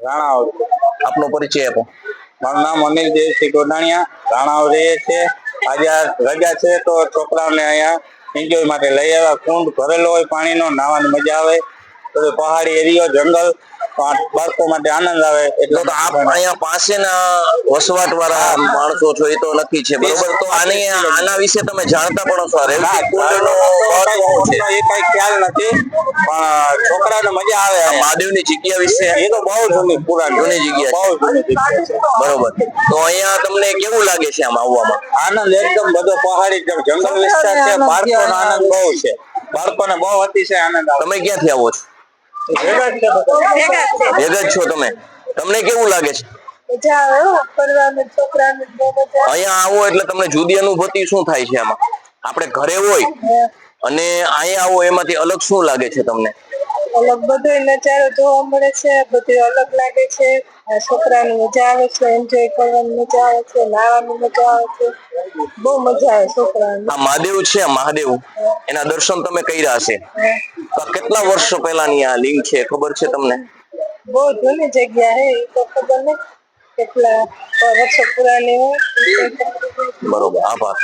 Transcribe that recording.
રાણાવડ. આપનો પરિચય આપો. મારું નામ અનિલ દેવસિંહ ગોડાણીયા. રાણાવડ રહીએ છીએ. આજે રજા છે તો છોકરાઓને અહીંયા એન્જોય માટે લઈ આવ્યા. કુંડ ભરેલો હોય પાણીનો, નાહવાની મજા આવે. બધું પહાડી એરિયો, જંગલ, બાળકો માટે આનંદ આવે. એટલે તો આપ અહીંયા પાસેના વસવાટ વાળા માણસો છો એ તો નક્કી છે, બરોબર? તો આના વિશે તમે જાણતા પણ છો? રેવતી કુંડનો મહત્વ શું છે એ કઈ ખ્યાલ નથી, પણ છોકરાને મજા આવે. મહાદેવની જગ્યા વિશે એ તો બહુ જૂની પુરાણી જગ્યા બહુ જૂની જગ્યા છે. બરોબર. તો અહીંયા તમને કેવું લાગે છે આમ આવવામાં? આનંદ એકદમ, બધો પહાડી જંગલ વિસ્તાર છે. બાળકોનો આનંદ બહુ છે. બાળકોને બહુ અતિશય આનંદ આવે. તમે ક્યાંથી આવો છો? ભેગા જ છો તમે? તમને કેવું લાગે છે અહીંયા આવો એટલે તમને જુદી અનુભૂતિ શું થાય છે આમાં? આપણે ઘરે હોય અને અહીંયા આવો એમાંથી અલગ શું લાગે છે તમને? અલગ બધો નજારો જોવા મળે છે, બધું અલગ લાગે છે. છોકરાની મજા આવે છે, એન્જોય કરવાની મજા આવે છે, નાહવાની મજા આવે છે, બહુ મજા આવે છોકરાને. આ મહાદેવ છે, મહાદેવ એના દર્શન તમે કર્યા હશે. કેટલા વર્ષો પહેલાની આ લિંગ છે, ખબર છે તમને? બહુ જૂની જગ્યા હે, એ તો ખબર નહીં કેટલા વર્ષો પુરાની હોય. બરોબર, આભાર.